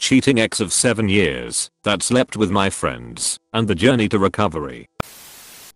cheating ex of 7 years that slept with my friends, and the journey to recovery.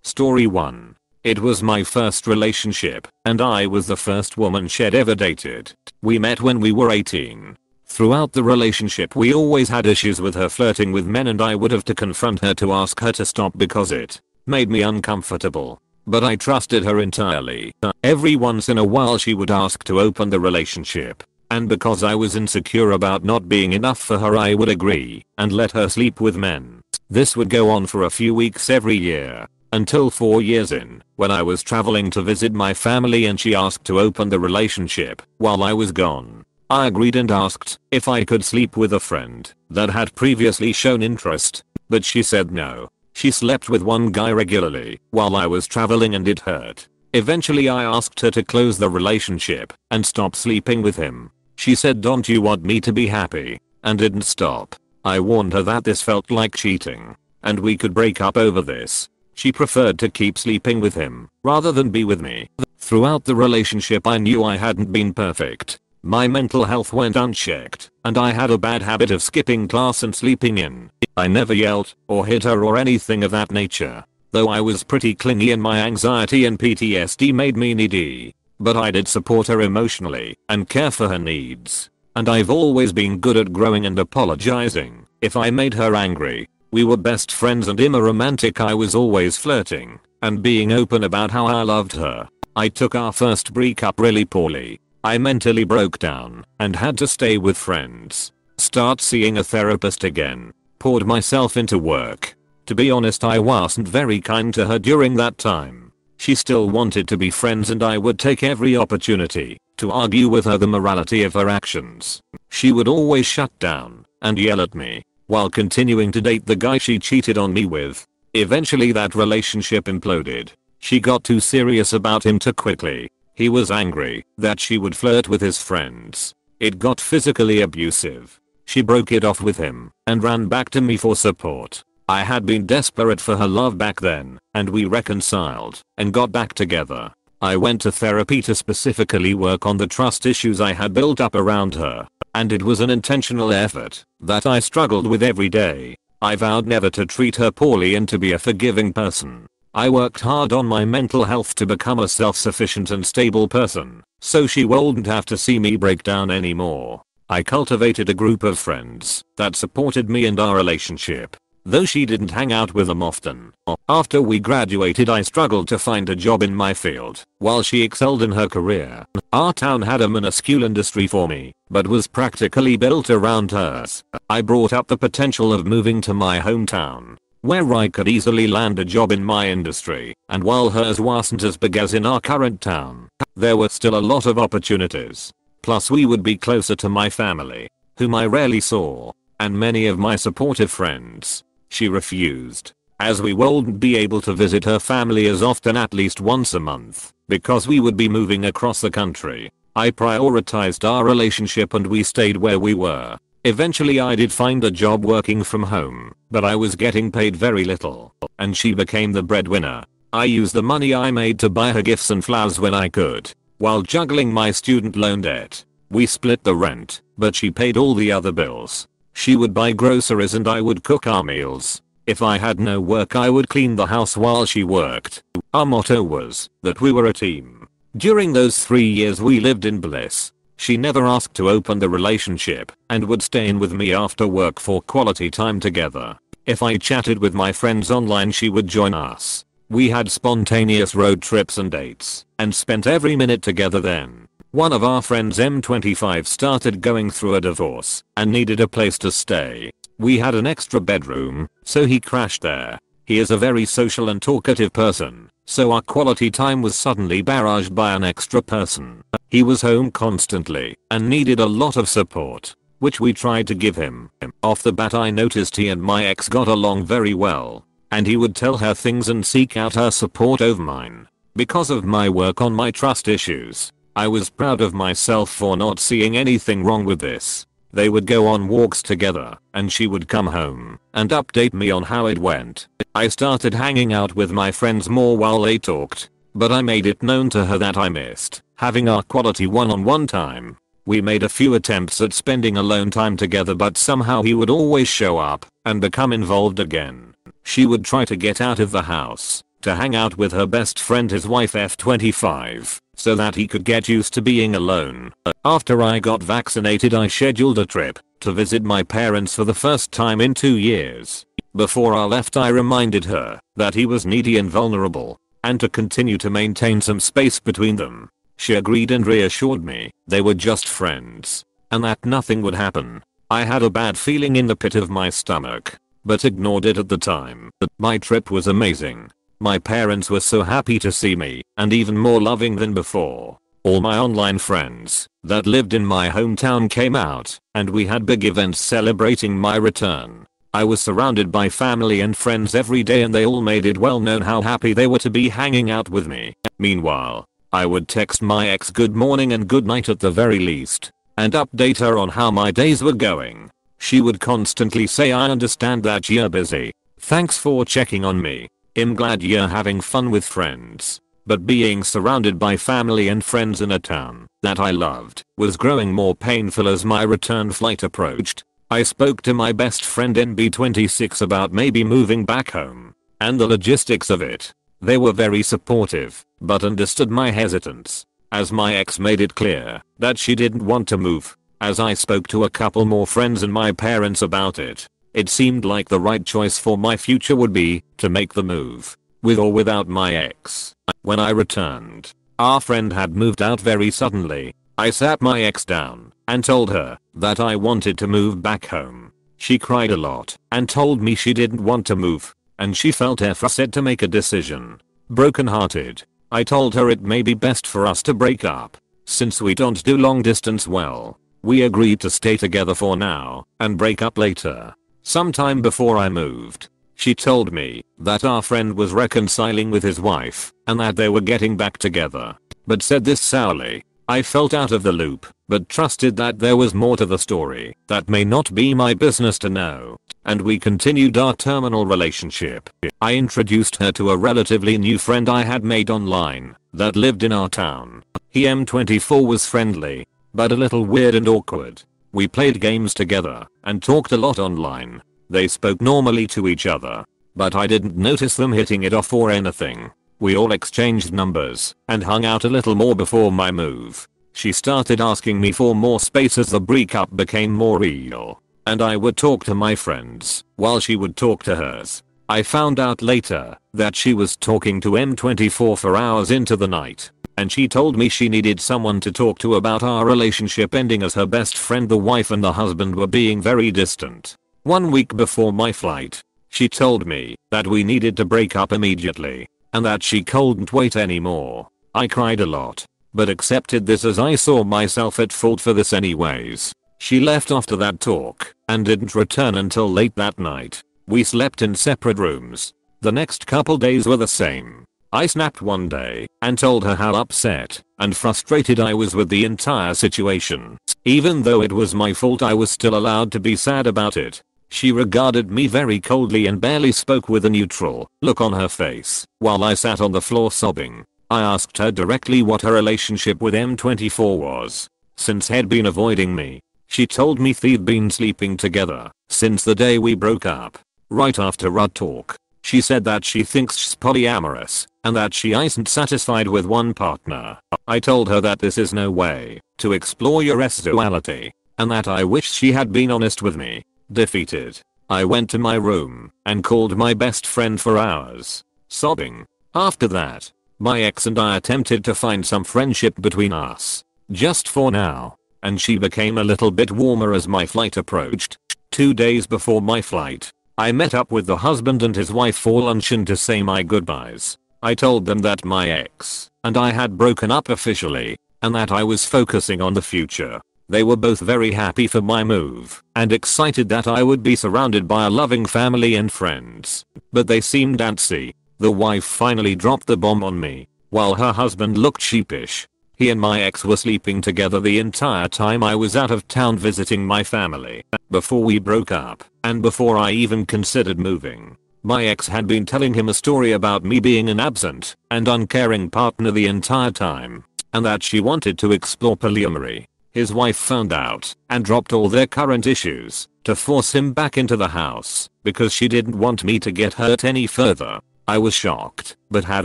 Story 1. It was my first relationship, and I was the first woman she'd ever dated. We met when we were 18. Throughout the relationship we always had issues with her flirting with men, and I would have to confront her to ask her to stop because it made me uncomfortable. But I trusted her entirely. Every once in a while she would ask to open the relationship, and because I was insecure about not being enough for her I would agree and let her sleep with men. This would go on for a few weeks every year, until 4 years in, when I was traveling to visit my family and she asked to open the relationship while I was gone. I agreed and asked if I could sleep with a friend that had previously shown interest, but she said no. She slept with one guy regularly while I was traveling and it hurt. Eventually I asked her to close the relationship and stop sleeping with him. She said, "Don't you want me to be happy?" and didn't stop. I warned her that this felt like cheating and we could break up over this. She preferred to keep sleeping with him rather than be with me. Throughout the relationship I knew I hadn't been perfect. My mental health went unchecked, and I had a bad habit of skipping class and sleeping in. I never yelled or hit her or anything of that nature, though I was pretty clingy and my anxiety and PTSD made me needy. But I did support her emotionally and care for her needs. And I've always been good at growing and apologizing if I made her angry. We were best friends and in a romantic I was always flirting and being open about how I loved her. I took our first breakup really poorly. I mentally broke down and had to stay with friends, start seeing a therapist again, poured myself into work. To be honest, I wasn't very kind to her during that time. She still wanted to be friends and I would take every opportunity to argue with her the morality of her actions. She would always shut down and yell at me while continuing to date the guy she cheated on me with. Eventually that relationship imploded. She got too serious about him too quickly. He was angry that she would flirt with his friends. It got physically abusive. She broke it off with him and ran back to me for support. I had been desperate for her love back then, and we reconciled and got back together. I went to therapy to specifically work on the trust issues I had built up around her, and it was an intentional effort that I struggled with every day. I vowed never to treat her poorly and to be a forgiving person. I worked hard on my mental health to become a self-sufficient and stable person, so she wouldn't have to see me break down anymore. I cultivated a group of friends that supported me and our relationship, though she didn't hang out with them often. After we graduated I struggled to find a job in my field, while she excelled in her career. Our town had a minuscule industry for me, but was practically built around hers. I brought up the potential of moving to my hometown, where I could easily land a job in my industry, and while hers wasn't as big as in our current town, there were still a lot of opportunities. Plus we would be closer to my family, whom I rarely saw, and many of my supportive friends. She refused, as we wouldn't be able to visit her family as often, at least once a month, because we would be moving across the country. I prioritized our relationship and we stayed where we were. Eventually I did find a job working from home, but I was getting paid very little, and she became the breadwinner. I used the money I made to buy her gifts and flowers when I could, while juggling my student loan debt. We split the rent, but she paid all the other bills. She would buy groceries and I would cook our meals. If I had no work I would clean the house while she worked. Our motto was that we were a team. During those 3 years we lived in bliss. She never asked to open the relationship and would stay in with me after work for quality time together. If I chatted with my friends online she would join us. We had spontaneous road trips and dates and spent every minute together then. One of our friends M25 started going through a divorce and needed a place to stay. We had an extra bedroom, so he crashed there. He is a very social and talkative person, so our quality time was suddenly barraged by an extra person. He was home constantly and needed a lot of support, which we tried to give him. Off the bat I noticed he and my ex got along very well, and he would tell her things and seek out her support over mine. Because of my work on my trust issues, I was proud of myself for not seeing anything wrong with this. They would go on walks together, and she would come home and update me on how it went. I started hanging out with my friends more while they talked, but I made it known to her that I missed having our quality one-on-one time. We made a few attempts at spending alone time together, but somehow he would always show up and become involved again. She would try to get out of the house to hang out with her best friend, his wife F25, so that he could get used to being alone. After I got vaccinated, I scheduled a trip to visit my parents for the first time in 2 years. Before I left, I reminded her that he was needy and vulnerable, and to continue to maintain some space between them. She agreed and reassured me they were just friends, and that nothing would happen. I had a bad feeling in the pit of my stomach, but ignored it at the time. My trip was amazing. My parents were so happy to see me, and even more loving than before. All my online friends that lived in my hometown came out, and we had big events celebrating my return. I was surrounded by family and friends every day, and they all made it well known how happy they were to be hanging out with me. Meanwhile, I would text my ex good morning and good night at the very least, and update her on how my days were going. She would constantly say, "I understand that you're busy. Thanks for checking on me. I'm glad you're having fun with friends." But being surrounded by family and friends in a town that I loved was growing more painful as my return flight approached. I spoke to my best friend NB26 about maybe moving back home and the logistics of it. They were very supportive, but understood my hesitance, as my ex made it clear that she didn't want to move. As I spoke to a couple more friends and my parents about it, it seemed like the right choice for my future would be to make the move, with or without my ex. When I returned, our friend had moved out very suddenly. I sat my ex down and told her that I wanted to move back home. She cried a lot and told me she didn't want to move, and she felt said to make a decision. Broken-hearted, I told her it may be best for us to break up, since we don't do long distance well. We agreed to stay together for now and break up later. Sometime before I moved, she told me that our friend was reconciling with his wife and that they were getting back together, but said this sourly. I felt out of the loop, but trusted that there was more to the story that may not be my business to know, and we continued our terminal relationship. I introduced her to a relatively new friend I had made online that lived in our town. He M24 was friendly, but a little weird and awkward. We played games together and talked a lot online. They spoke normally to each other, but I didn't notice them hitting it off or anything. We all exchanged numbers and hung out a little more before my move. She started asking me for more space as the breakup became more real, and I would talk to my friends while she would talk to hers. I found out later that she was talking to M24 for hours into the night, and she told me she needed someone to talk to about our relationship ending, as her best friend, the wife, and the husband were being very distant. 1 week before my flight, she told me that we needed to break up immediately, and that she couldn't wait anymore. I cried a lot, but accepted this as I saw myself at fault for this anyways. She left after that talk and didn't return until late that night. We slept in separate rooms. The next couple days were the same. I snapped one day and told her how upset and frustrated I was with the entire situation. Even though it was my fault, I was still allowed to be sad about it. She regarded me very coldly and barely spoke, with a neutral look on her face, while I sat on the floor sobbing. I asked her directly what her relationship with M24 was, since he'd been avoiding me. She told me they'd been sleeping together since the day we broke up. Right after our talk, she said that she thinks she's polyamorous and that she isn't satisfied with one partner. I told her that this is no way to explore your sexuality, and that I wish she had been honest with me. Defeated, I went to my room and called my best friend for hours, sobbing. After that, my ex and I attempted to find some friendship between us, just for now, and she became a little bit warmer as my flight approached. 2 days before my flight, I met up with the husband and his wife for luncheon to say my goodbyes. I told them that my ex and I had broken up officially, and that I was focusing on the future. They were both very happy for my move and excited that I would be surrounded by a loving family and friends. But they seemed antsy. The wife finally dropped the bomb on me, while her husband looked sheepish. He and my ex were sleeping together the entire time I was out of town visiting my family. Before we broke up, and before I even considered moving, my ex had been telling him a story about me being an absent and uncaring partner the entire time, and that she wanted to explore polyamory. His wife found out and dropped all their current issues to force him back into the house because she didn't want me to get hurt any further. I was shocked, but had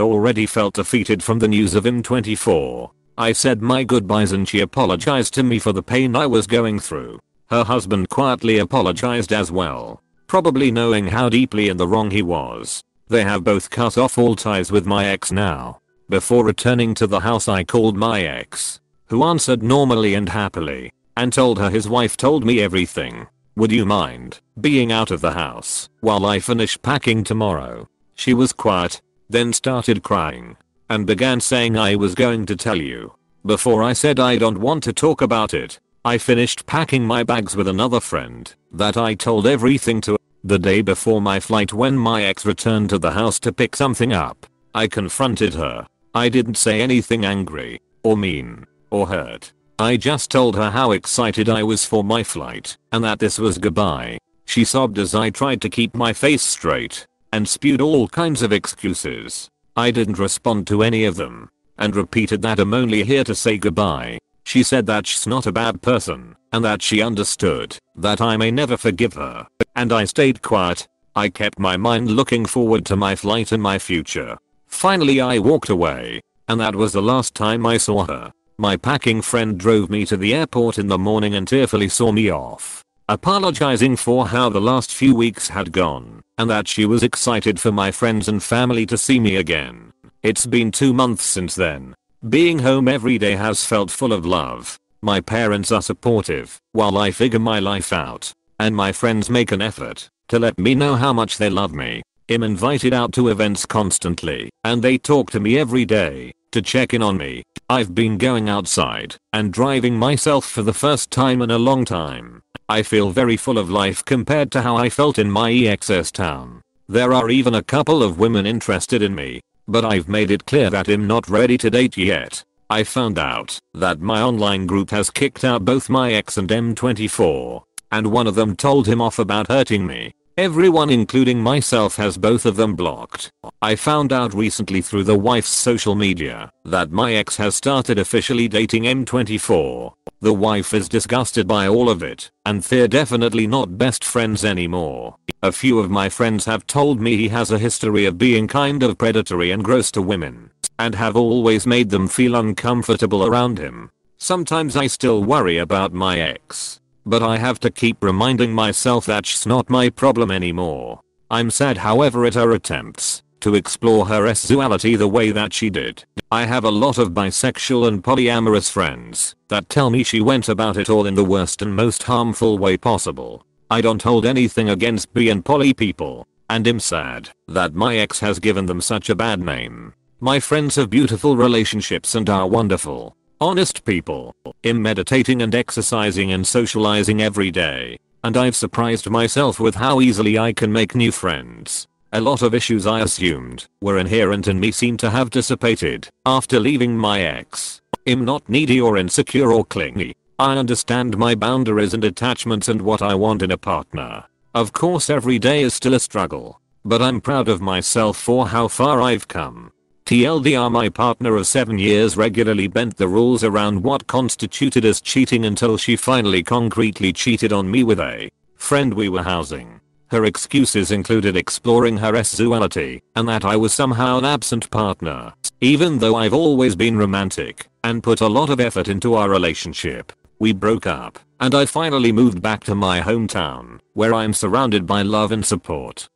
already felt defeated from the news of him 24. I said my goodbyes and she apologized to me for the pain I was going through. Her husband quietly apologized as well, probably knowing how deeply in the wrong he was. They have both cut off all ties with my ex now. Before returning to the house I called my ex, who answered normally and happily, and told her his wife told me everything. Would you mind being out of the house while I finish packing tomorrow? She was quiet, then started crying, and began saying I was going to tell you. Before I said I don't want to talk about it, I finished packing my bags with another friend that I told everything to. The day before my flight when my ex returned to the house to pick something up, I confronted her. I didn't say anything angry, or mean, or hurt. I just told her how excited I was for my flight, and that this was goodbye. She sobbed as I tried to keep my face straight, and spewed all kinds of excuses. I didn't respond to any of them, and repeated that I'm only here to say goodbye. She said that she's not a bad person, and that she understood that I may never forgive her, and I stayed quiet. I kept my mind looking forward to my flight and my future. Finally I walked away, and that was the last time I saw her. My packing friend drove me to the airport in the morning and tearfully saw me off, apologizing for how the last few weeks had gone, and that she was excited for my friends and family to see me again. It's been 2 months since then. Being home every day has felt full of love. My parents are supportive while I figure my life out, and my friends make an effort to let me know how much they love me. I'm invited out to events constantly, and they talk to me every day to check in on me. I've been going outside and driving myself for the first time in a long time. I feel very full of life compared to how I felt in my ex's town. There are even a couple of women interested in me, but I've made it clear that I'm not ready to date yet. I found out that my online group has kicked out both my ex and M24, and one of them told him off about hurting me. Everyone including myself has both of them blocked. I found out recently through the wife's social media that my ex has started officially dating M24. The wife is disgusted by all of it, and they're definitely not best friends anymore. A few of my friends have told me he has a history of being kind of predatory and gross to women, and have always made them feel uncomfortable around him. Sometimes I still worry about my ex, but I have to keep reminding myself that she's not my problem anymore. I'm sad however at her attempts to explore her sexuality the way that she did. I have a lot of bisexual and polyamorous friends that tell me she went about it all in the worst and most harmful way possible. I don't hold anything against bi and poly people, and I'm sad that my ex has given them such a bad name. My friends have beautiful relationships and are wonderful, honest people. I'm meditating and exercising and socializing every day, and I've surprised myself with how easily I can make new friends. A lot of issues I assumed were inherent in me seem to have dissipated after leaving my ex. I'm not needy or insecure or clingy. I understand my boundaries and attachments and what I want in a partner. Of course every day is still a struggle, but I'm proud of myself for how far I've come. TLDR, my partner of 7 years regularly bent the rules around what constituted as cheating until she finally concretely cheated on me with a friend we were housing. Her excuses included exploring her sexuality and that I was somehow an absent partner, even though I've always been romantic and put a lot of effort into our relationship. We broke up, and I finally moved back to my hometown, where I'm surrounded by love and support.